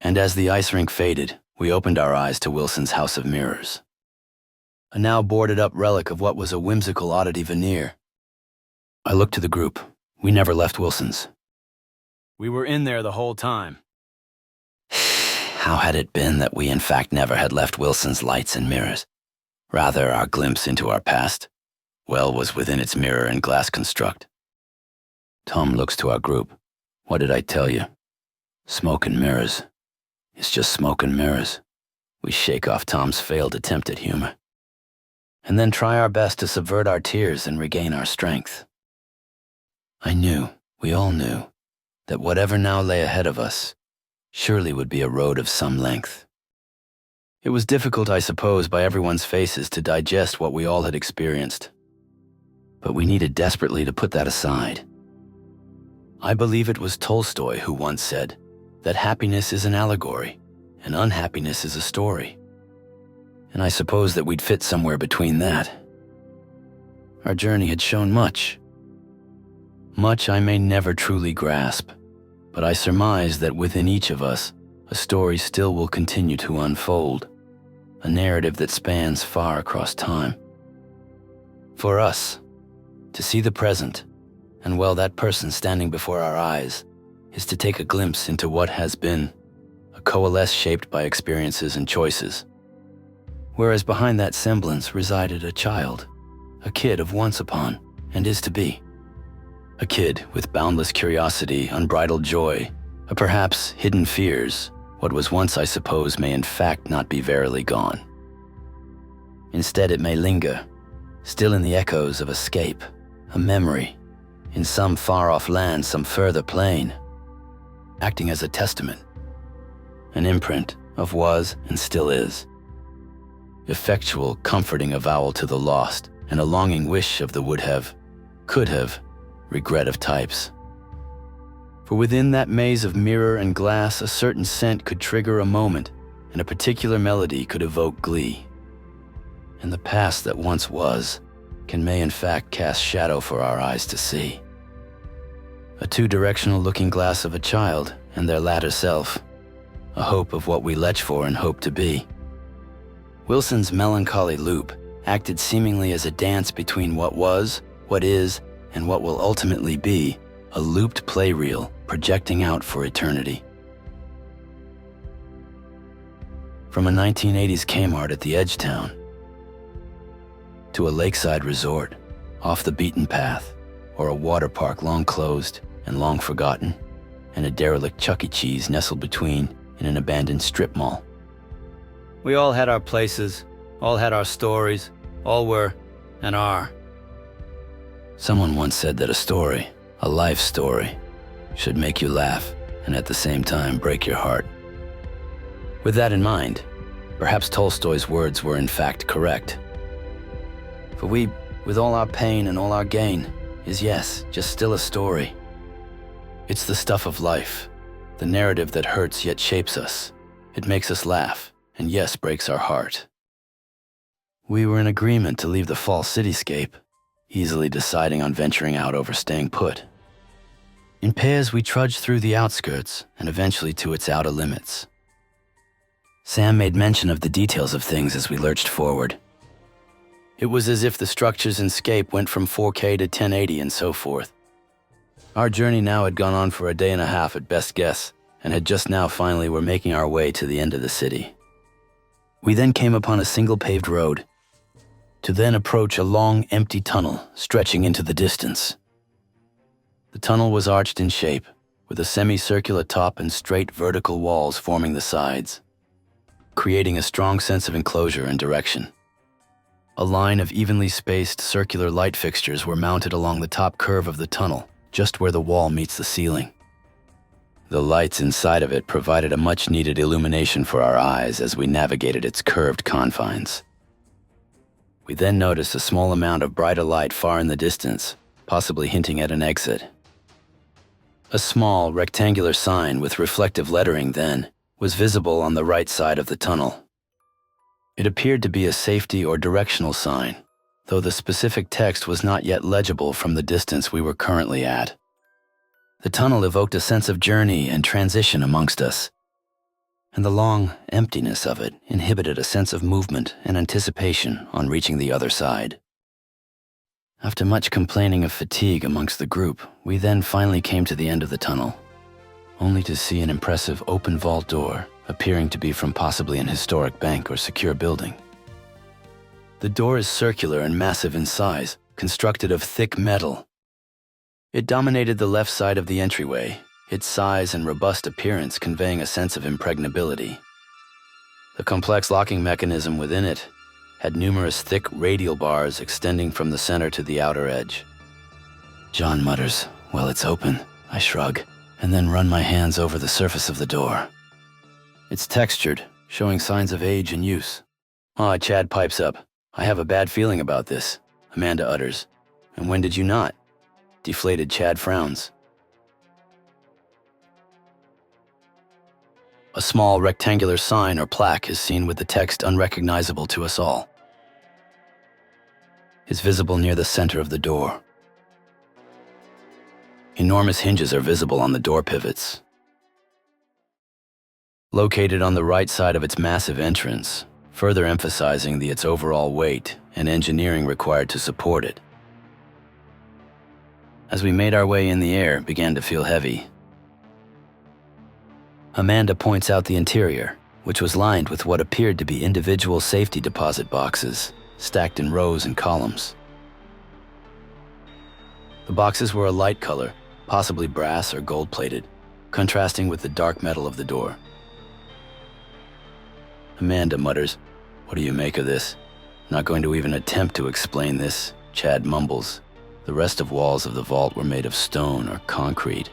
And as the ice rink faded, we opened our eyes to Wilson's House of Mirrors. A now boarded-up relic of what was a whimsical oddity veneer. I looked to the group. We never left Wilson's. We were in there the whole time. How had it been that we in fact never had left Wilson's lights and mirrors? Rather, our glimpse into our past, well, was within its mirror and glass construct. Tom looks to our group. What did I tell you? Smoke and mirrors. It's just smoke and mirrors. We shake off Tom's failed attempt at humor. And then try our best to subvert our tears and regain our strength. I knew, we all knew, that whatever now lay ahead of us surely would be a road of some length. It was difficult, I suppose, by everyone's faces to digest what we all had experienced. But we needed desperately to put that aside. I believe it was Tolstoy who once said that happiness is an allegory and unhappiness is a story. And I suppose that we'd fit somewhere between that. Our journey had shown much. Much I may never truly grasp, but I surmise that within each of us, a story still will continue to unfold, a narrative that spans far across time. For us, to see the present, and well, that person standing before our eyes, is to take a glimpse into what has been, a coalesce shaped by experiences and choices. Whereas behind that semblance resided a child, a kid of once upon, and is to be. A kid with boundless curiosity, unbridled joy, a perhaps hidden fears. What was once, I suppose, may in fact not be verily gone. Instead, it may linger, still in the echoes of escape, a memory, in some far-off land, some further plane, acting as a testament, an imprint of was and still is. Effectual, comforting avowal to the lost, and a longing wish of the would have, could have, regret of types. For within that maze of mirror and glass, a certain scent could trigger a moment, and a particular melody could evoke glee. And the past that once was, may in fact cast shadow for our eyes to see. A two-directional looking glass of a child and their latter self, a hope of what we lech for and hope to be. Wilson's melancholy loop acted seemingly as a dance between what was, what is, and what will ultimately be, a looped play reel projecting out for eternity. From a 1980s Kmart at the edge town, to a lakeside resort, off the beaten path, or a water park long closed and long forgotten, and a derelict Chuck E. Cheese nestled between in an abandoned strip mall. We all had our places, all had our stories, all were, and are. Someone once said that a story, a life story, should make you laugh and at the same time break your heart. With that in mind, perhaps Tolstoy's words were in fact correct. For we, with all our pain and all our gain, is yes, just still a story. It's the stuff of life, the narrative that hurts yet shapes us. It makes us laugh, and yes, breaks our heart. We were in agreement to leave the false cityscape, easily deciding on venturing out over staying put. In pairs, we trudged through the outskirts and eventually to its outer limits. Sam made mention of the details of things as we lurched forward. It was as if the structures in Scape went from 4K to 1080 and so forth. Our journey now had gone on for a day and a half at best guess, and had just now finally were making our way to the end of the city. We then came upon a single paved road, to then approach a long, empty tunnel stretching into the distance. The tunnel was arched in shape, with a semicircular top and straight vertical walls forming the sides, creating a strong sense of enclosure and direction. A line of evenly spaced circular light fixtures were mounted along the top curve of the tunnel, just where the wall meets the ceiling. The lights inside of it provided a much-needed illumination for our eyes as we navigated its curved confines. We then noticed a small amount of brighter light far in the distance, possibly hinting at an exit. A small, rectangular sign with reflective lettering then was visible on the right side of the tunnel. It appeared to be a safety or directional sign, though the specific text was not yet legible from the distance we were currently at. The tunnel evoked a sense of journey and transition amongst us. and the long emptiness of it inhibited a sense of movement and anticipation on reaching the other side. After much complaining of fatigue amongst the group, we then finally came to the end of the tunnel, only to see an impressive open vault door appearing to be from possibly an historic bank or secure building. The door is circular and massive in size, constructed of thick metal. It dominated the left side of the entryway, its size and robust appearance conveying a sense of impregnability. The complex locking mechanism within it had numerous thick radial bars extending from the center to the outer edge. John mutters, "Well, it's open," I shrug, and then run my hands over the surface of the door. It's textured, showing signs of age and use. Chad pipes up. "I have a bad feeling about this," Amanda utters. "And when did you not?" Deflated Chad frowns. A small rectangular sign or plaque is seen with the text unrecognizable to us all. It's visible near the center of the door. Enormous hinges are visible on the door pivots. Located on the right side of its massive entrance, further emphasizing its overall weight and engineering required to support it. As we made our way in, the air began to feel heavy. Amanda points out the interior, which was lined with what appeared to be individual safety deposit boxes, stacked in rows and columns. The boxes were a light color, possibly brass or gold-plated, contrasting with the dark metal of the door. Amanda mutters, "What do you make of this?" "Not going to even attempt to explain this," Chad mumbles. The rest of walls of the vault were made of stone or concrete,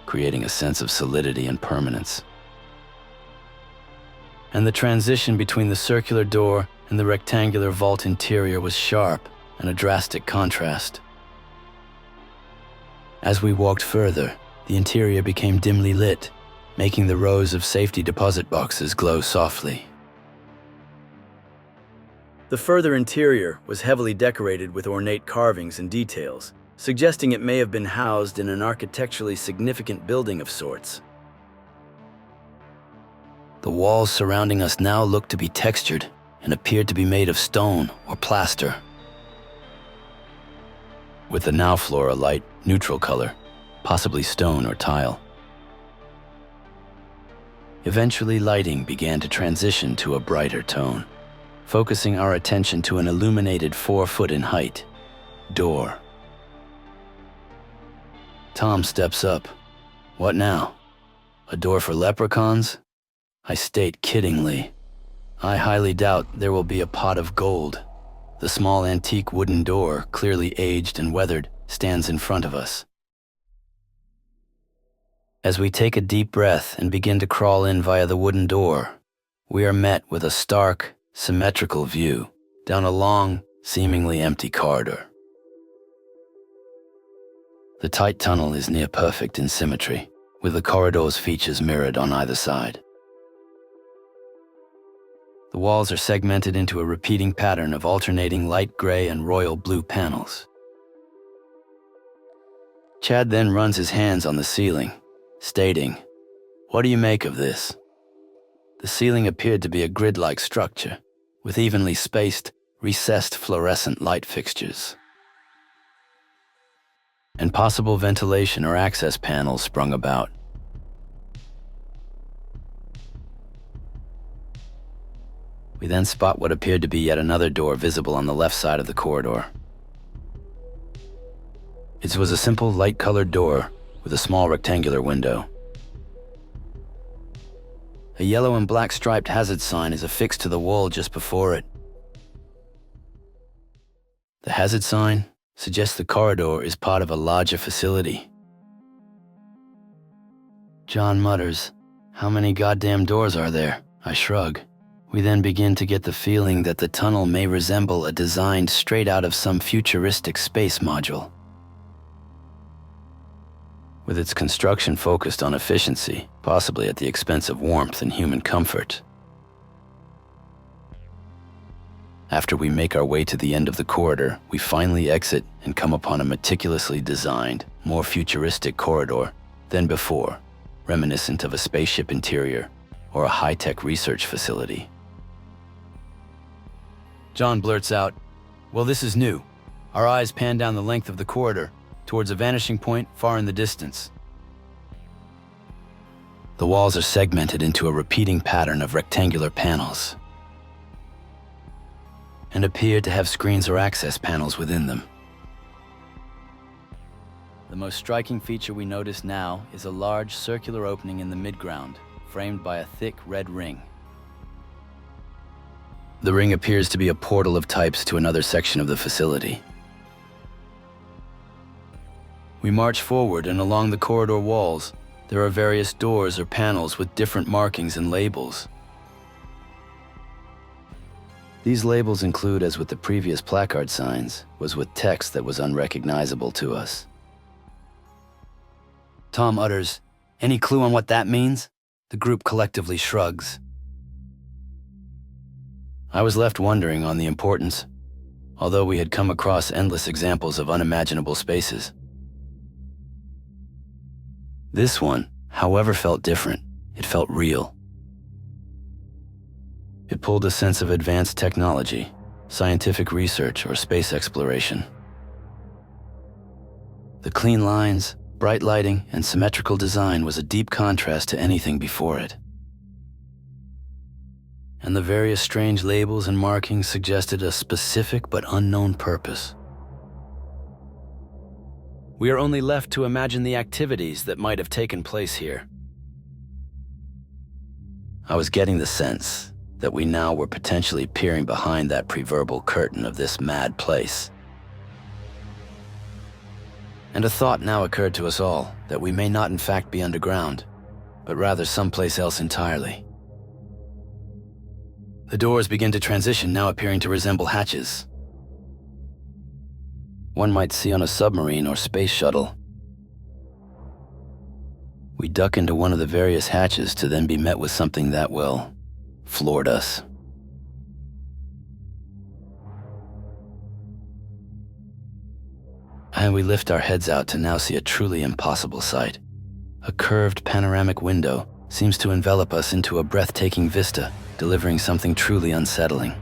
creating a sense of solidity and permanence. And the transition between the circular door and the rectangular vault interior was sharp and a drastic contrast. As we walked further, the interior became dimly lit, making the rows of safety deposit boxes glow softly. The further interior was heavily decorated with ornate carvings and details, suggesting it may have been housed in an architecturally significant building of sorts. The walls surrounding us now looked to be textured and appeared to be made of stone or plaster, with the now floor a light, neutral color, possibly stone or tile. Eventually, lighting began to transition to a brighter tone, focusing our attention to an illuminated 4 foot in height door. Tom steps up. "What now? A door for leprechauns?" I state kiddingly. I highly doubt there will be a pot of gold. The small antique wooden door, clearly aged and weathered, stands in front of us. As we take a deep breath and begin to crawl in via the wooden door, we are met with a stark, symmetrical view down a long, seemingly empty corridor. The tight tunnel is near perfect in symmetry, with the corridor's features mirrored on either side. The walls are segmented into a repeating pattern of alternating light gray and royal blue panels. Chad then runs his hands on the ceiling, stating, "What do you make of this?" The ceiling appeared to be a grid-like structure, with evenly spaced, recessed fluorescent light fixtures, and possible ventilation or access panels sprung about. We then spot what appeared to be yet another door visible on the left side of the corridor. It was a simple light-colored door with a small rectangular window. A yellow and black striped hazard sign is affixed to the wall just before it. The hazard sign suggests the corridor is part of a larger facility. John mutters, "How many goddamn doors are there?" I shrug. We then begin to get the feeling that the tunnel may resemble a design straight out of some futuristic space module, with its construction focused on efficiency, possibly at the expense of warmth and human comfort. After we make our way to the end of the corridor, we finally exit and come upon a meticulously designed, more futuristic corridor than before, reminiscent of a spaceship interior, or a high-tech research facility. John blurts out, "Well, this is new." Our eyes pan down the length of the corridor, towards a vanishing point far in the distance. The walls are segmented into a repeating pattern of rectangular panels and appear to have screens or access panels within them. The most striking feature we notice now is a large circular opening in the midground, framed by a thick red ring. The ring appears to be a portal of types to another section of the facility. We march forward, and along the corridor walls, there are various doors or panels with different markings and labels. These labels include, as with the previous placard signs, was with text that was unrecognizable to us. Tom utters, "Any clue on what that means?" The group collectively shrugs. I was left wondering on the importance, although we had come across endless examples of unimaginable spaces. This one, however, felt different. It felt real. It pulled a sense of advanced technology, scientific research, or space exploration. The clean lines, bright lighting, and symmetrical design was a deep contrast to anything before it. And the various strange labels and markings suggested a specific but unknown purpose. We are only left to imagine the activities that might have taken place here. I was getting the sense that we now were potentially peering behind that proverbial curtain of this mad place. And a thought now occurred to us all, that we may not in fact be underground, but rather someplace else entirely. The doors begin to transition, now appearing to resemble hatches. One might see on a submarine or space shuttle. We duck into one of the various hatches to then be met with something that, well, floored us. And we lift our heads out to now see a truly impossible sight. A curved panoramic window seems to envelop us into a breathtaking vista, delivering something truly unsettling.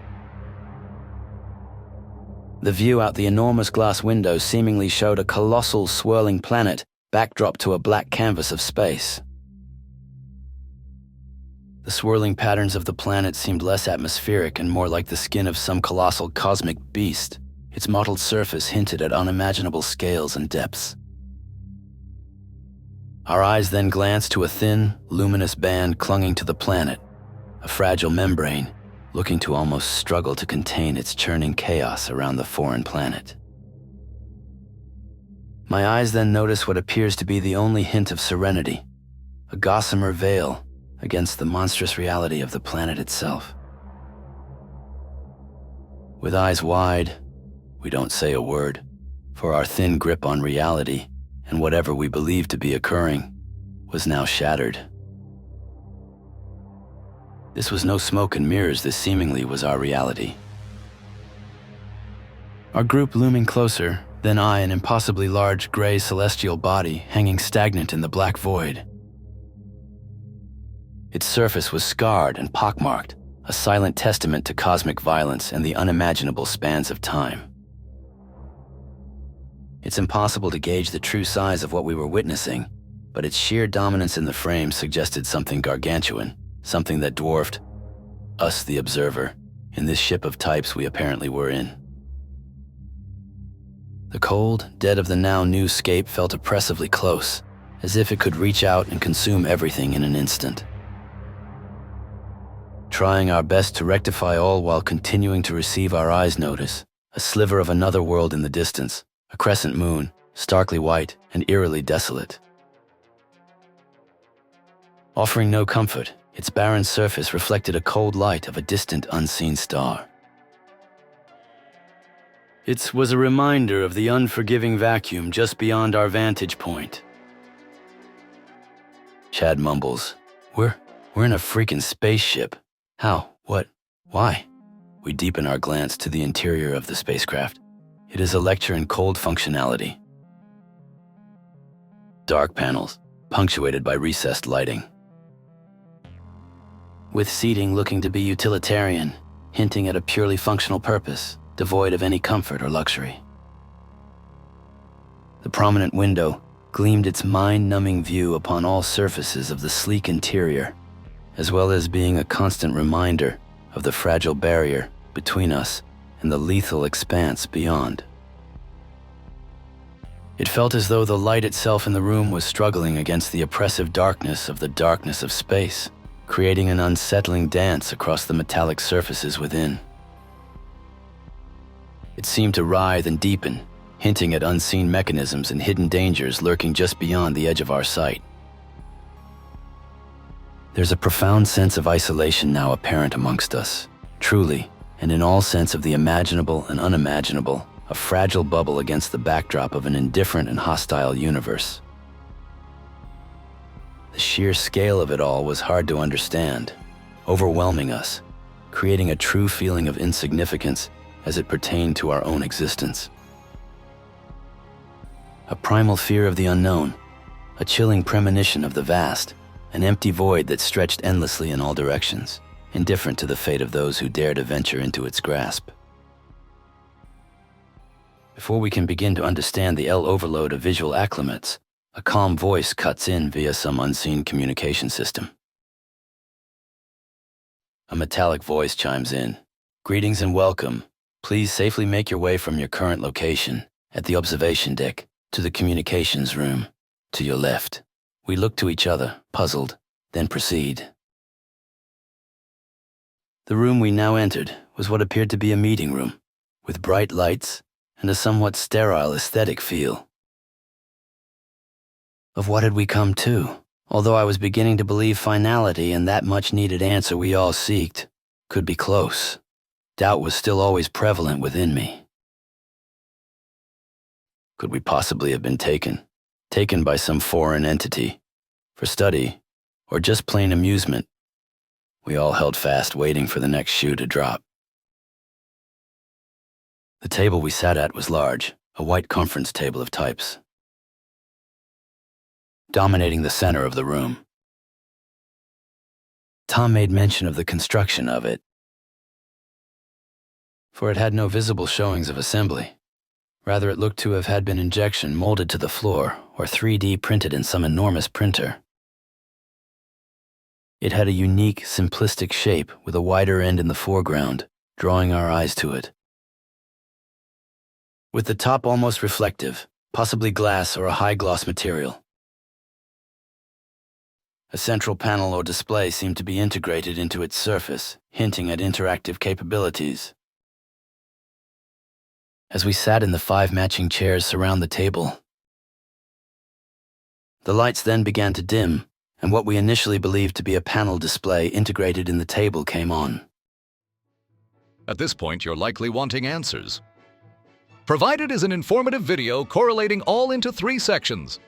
The view out the enormous glass window seemingly showed a colossal swirling planet backdrop to a black canvas of space. The swirling patterns of the planet seemed less atmospheric and more like the skin of some colossal cosmic beast. Its mottled surface hinted at unimaginable scales and depths. Our eyes then glanced to a thin, luminous band clunging to the planet, a fragile membrane, looking to almost struggle to contain its churning chaos around the foreign planet. My eyes then notice what appears to be the only hint of serenity, a gossamer veil against the monstrous reality of the planet itself. With eyes wide, we don't say a word, for our thin grip on reality and whatever we believed to be occurring was now shattered. This was no smoke and mirrors, this seemingly was our reality. Our group looming closer, then I, an impossibly large gray celestial body hanging stagnant in the black void. Its surface was scarred and pockmarked, a silent testament to cosmic violence and the unimaginable spans of time. It's impossible to gauge the true size of what we were witnessing, but its sheer dominance in the frame suggested something gargantuan, something that dwarfed us, the observer, in this ship of types we apparently were in. The cold, dead of the now new scape felt oppressively close, as if it could reach out and consume everything in an instant. Trying our best to rectify all while continuing to receive our eyes notice, a sliver of another world in the distance, a crescent moon, starkly white and eerily desolate. Offering no comfort, its barren surface reflected a cold light of a distant unseen star. It was a reminder of the unforgiving vacuum just beyond our vantage point. Chad mumbles, We're in a freaking spaceship. How? What? Why?" We deepen our glance to the interior of the spacecraft. It is a lecture in cold functionality. Dark panels, punctuated by recessed lighting. with seating looking to be utilitarian, hinting at a purely functional purpose, devoid of any comfort or luxury. The prominent window gleamed its mind-numbing view upon all surfaces of the sleek interior, as well as being a constant reminder of the fragile barrier between us and the lethal expanse beyond. It felt as though the light itself in the room was struggling against the oppressive darkness of space, creating an unsettling dance across the metallic surfaces within. It seemed to writhe and deepen, hinting at unseen mechanisms and hidden dangers lurking just beyond the edge of our sight. There's a profound sense of isolation now apparent amongst us, truly, and in all sense of the imaginable and unimaginable, a fragile bubble against the backdrop of an indifferent and hostile universe. The sheer scale of it all was hard to understand, overwhelming us, creating a true feeling of insignificance as it pertained to our own existence. A primal fear of the unknown, a chilling premonition of the vast, an empty void that stretched endlessly in all directions, indifferent to the fate of those who dare to venture into its grasp. Before we can begin to understand the overload of visual acclimates, a calm voice cuts in via some unseen communication system. A metallic voice chimes in. "Greetings and welcome. Please safely make your way from your current location, at the observation deck, to the communications room, to your left." We look to each other, puzzled, then proceed. The room we now entered was what appeared to be a meeting room, with bright lights and a somewhat sterile aesthetic feel. Of what had we come to? Although I was beginning to believe finality and that much-needed answer we all seeked could be close, doubt was still always prevalent within me. Could we possibly have been taken by some foreign entity, for study, or just plain amusement? We all held fast, waiting for the next shoe to drop. The table we sat at was large, a white conference table of types, dominating the center of the room. Tom made mention of the construction of it, for it had no visible showings of assembly. Rather, it looked to have had been injection molded to the floor or 3D printed in some enormous printer. It had a unique, simplistic shape with a wider end in the foreground, drawing our eyes to it. With the top almost reflective, possibly glass or a high-gloss material. A central panel or display seemed to be integrated into its surface, hinting at interactive capabilities. As we sat in the 5 matching chairs surround the table, the lights then began to dim, and what we initially believed to be a panel display integrated in the table came on. At this point, you're likely wanting answers. Provided is an informative video correlating all into 3 sections.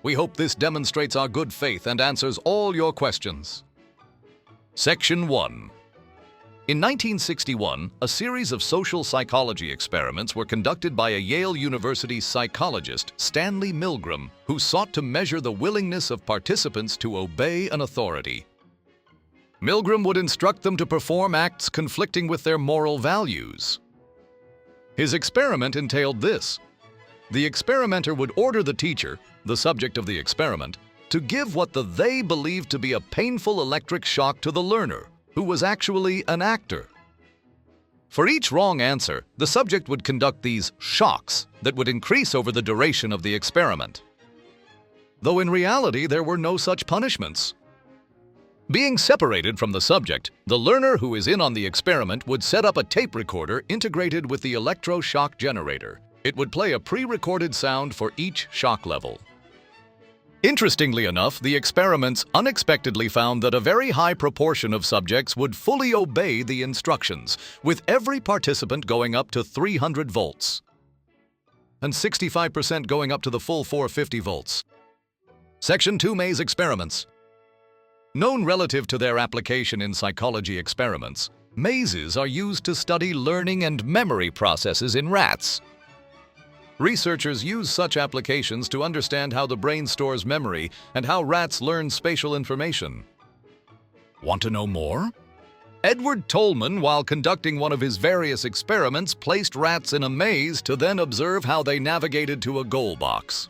We hope this demonstrates our good faith and answers all your questions. Section 1. In 1961, a series of social psychology experiments were conducted by a Yale University psychologist, Stanley Milgram, who sought to measure the willingness of participants to obey an authority. Milgram would instruct them to perform acts conflicting with their moral values. His experiment entailed this. The experimenter would order the teacher, the subject of the experiment, to give what they believed to be a painful electric shock to the learner, who was actually an actor. For each wrong answer, the subject would conduct these shocks that would increase over the duration of the experiment. Though in reality, there were no such punishments. Being separated from the subject, the learner who is in on the experiment would set up a tape recorder integrated with the electroshock generator. It would play a pre-recorded sound for each shock level. Interestingly enough, the experiments unexpectedly found that a very high proportion of subjects would fully obey the instructions, with every participant going up to 300 volts, and 65% going up to the full 450 volts. Section 2 Maze experiments. Known relative to their application in psychology experiments, mazes are used to study learning and memory processes in rats. Researchers use such applications to understand how the brain stores memory and how rats learn spatial information. Want to know more? Edward Tolman, while conducting one of his various experiments, placed rats in a maze to then observe how they navigated to a goal box.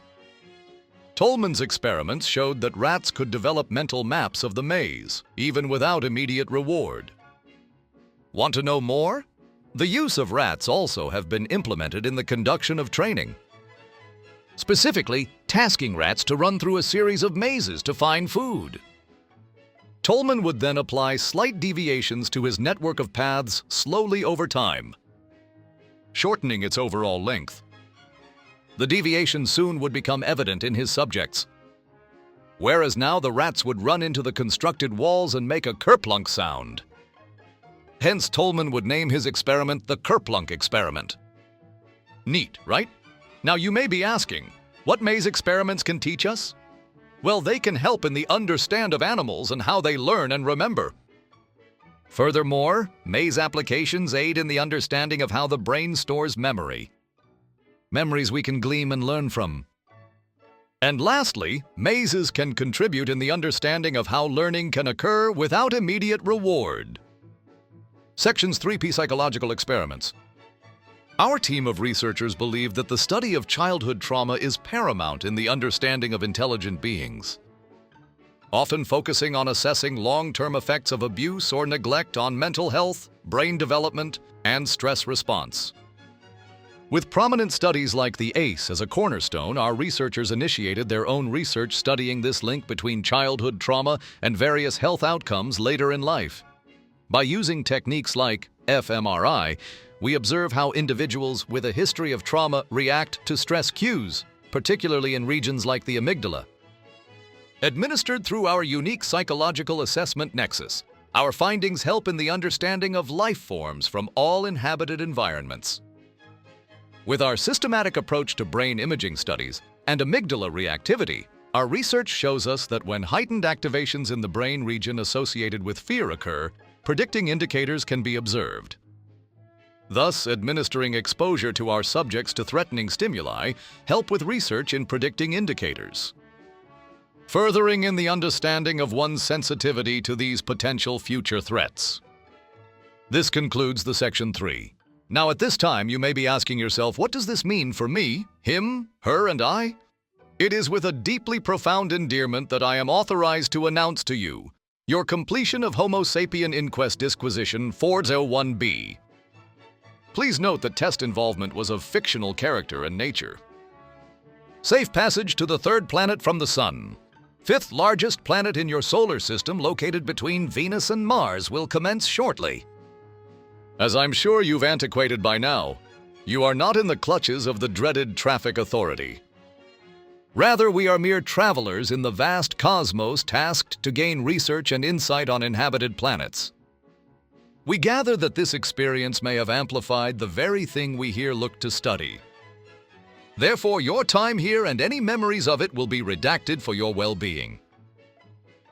Tolman's experiments showed that rats could develop mental maps of the maze, even without immediate reward. Want to know more? The use of rats also have been implemented in the conduction of training. Specifically, tasking rats to run through a series of mazes to find food. Tolman would then apply slight deviations to his network of paths slowly over time, shortening its overall length. The deviation soon would become evident in his subjects, whereas now the rats would run into the constructed walls and make a kerplunk sound. Hence, Tolman would name his experiment the Kerplunk experiment. Neat, right? Now you may be asking, what maze experiments can teach us? Well, they can help in the understand of animals and how they learn and remember. Furthermore, maze applications aid in the understanding of how the brain stores memory. Memories we can glean and learn from. And lastly, mazes can contribute in the understanding of how learning can occur without immediate reward. Sections 3P Psychological Experiments. Our team of researchers believe that the study of childhood trauma is paramount in the understanding of intelligent beings, often focusing on assessing long-term effects of abuse or neglect on mental health, brain development, and stress response. With prominent studies like the ACE as a cornerstone, our researchers initiated their own research studying this link between childhood trauma and various health outcomes later in life. By using techniques like fMRI, we observe how individuals with a history of trauma react to stress cues, particularly in regions like the amygdala. Administered through our unique psychological assessment nexus, our findings help in the understanding of life forms from all inhabited environments. With our systematic approach to brain imaging studies and amygdala reactivity, our research shows us that when heightened activations in the brain region associated with fear occur, predicting indicators can be observed. Thus, administering exposure to our subjects to threatening stimuli help with research in predicting indicators, furthering in the understanding of one's sensitivity to these potential future threats. This concludes the Section 3. Now at this time, you may be asking yourself, what does this mean for me, him, her, and I? It is with a deeply profound endearment that I am authorized to announce to you your completion of Homo sapien Inquest Disquisition 401B. Please note that test involvement was of fictional character and nature. Safe passage to the third planet from the Sun. Fifth largest planet in your solar system located between Venus and Mars will commence shortly. As I'm sure you've antiquated by now, you are not in the clutches of the dreaded traffic authority. Rather, we are mere travelers in the vast cosmos tasked to gain research and insight on inhabited planets. We gather that this experience may have amplified the very thing we here look to study. Therefore, your time here and any memories of it will be redacted for your well-being.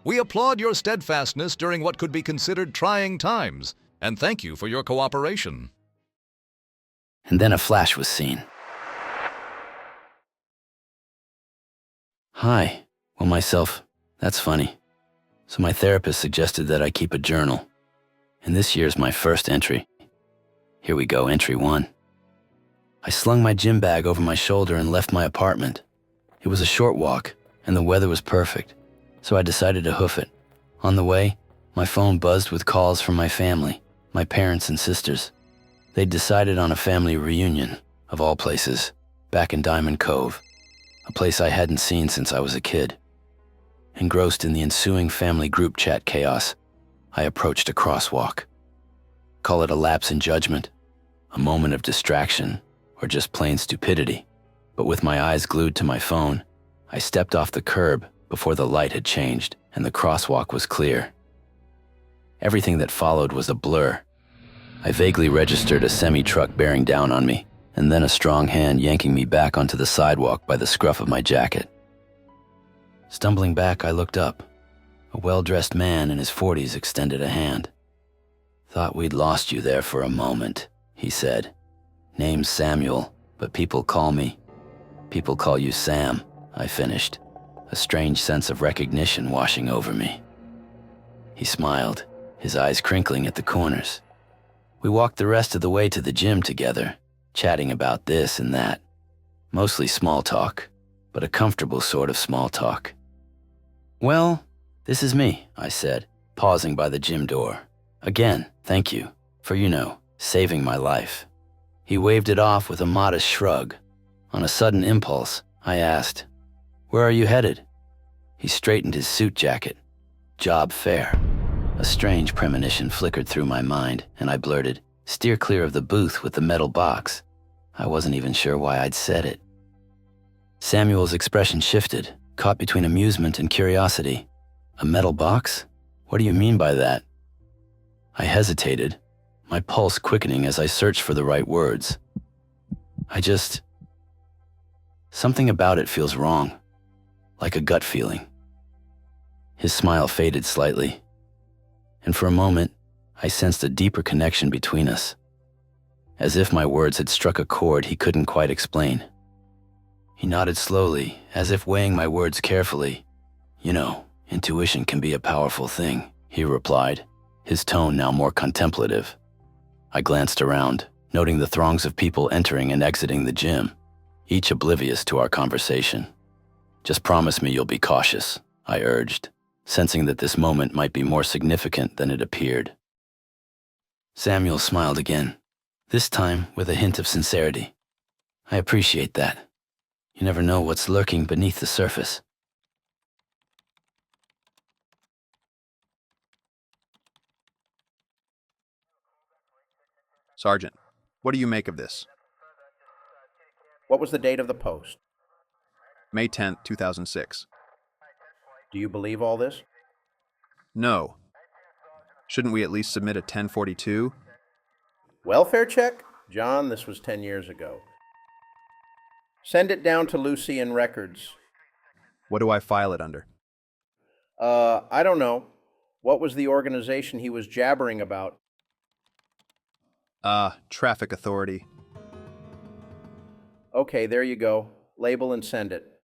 We applaud your steadfastness during what could be considered trying times, and thank you for your cooperation. And then a flash was seen. Hi. Well, myself. That's funny. So my therapist suggested that I keep a journal. And this year's my first entry. Here we go, entry 1. I slung my gym bag over my shoulder and left my apartment. It was a short walk, and the weather was perfect, so I decided to hoof it. On the way, my phone buzzed with calls from my family, my parents and sisters. They'd decided on a family reunion, of all places, back in Diamond Cove, a place I hadn't seen since I was a kid. Engrossed in the ensuing family group chat chaos, I approached a crosswalk. Call it a lapse in judgment, a moment of distraction, or just plain stupidity. But with my eyes glued to my phone, I stepped off the curb before the light had changed and the crosswalk was clear. Everything that followed was a blur. I vaguely registered a semi-truck bearing down on me, and then a strong hand yanking me back onto the sidewalk by the scruff of my jacket. Stumbling back, I looked up. A well-dressed man in his 40s extended a hand. "Thought we'd lost you there for a moment," he said. "Name's Samuel, but people call you Sam," I finished, a strange sense of recognition washing over me. He smiled, his eyes crinkling at the corners. We walked the rest of the way to the gym together, chatting about this and that. Mostly small talk, but a comfortable sort of small talk. "Well, this is me," I said, pausing by the gym door. "Again, thank you for, saving my life." He waved it off with a modest shrug. On a sudden impulse, I asked, "Where are you headed?" He straightened his suit jacket. "Job fair." A strange premonition flickered through my mind, and I blurted, "Steer clear of the booth with the metal box." I wasn't even sure why I'd said it. Samuel's expression shifted, caught between amusement and curiosity. "A metal box? What do you mean by that?" I hesitated, my pulse quickening as I searched for the right words. Something about it feels wrong, like a gut feeling. His smile faded slightly, and for a moment, I sensed a deeper connection between us, as if my words had struck a chord he couldn't quite explain. He nodded slowly, as if weighing my words carefully. "Intuition can be a powerful thing," he replied, his tone now more contemplative. I glanced around, noting the throngs of people entering and exiting the gym, each oblivious to our conversation. "Just promise me you'll be cautious," I urged, sensing that this moment might be more significant than it appeared. Samuel smiled again, this time with a hint of sincerity. "I appreciate that. You never know what's lurking beneath the surface." Sergeant, what do you make of this? What was the date of the post? May 10th, 2006. Do you believe all this? No. Shouldn't we at least submit a 1042? Welfare check? John, this was 10 years ago. Send it down to Lucy in records. What do I file it under? I don't know. What was the organization he was jabbering about? Traffic authority. Okay, there you go. Label and send it.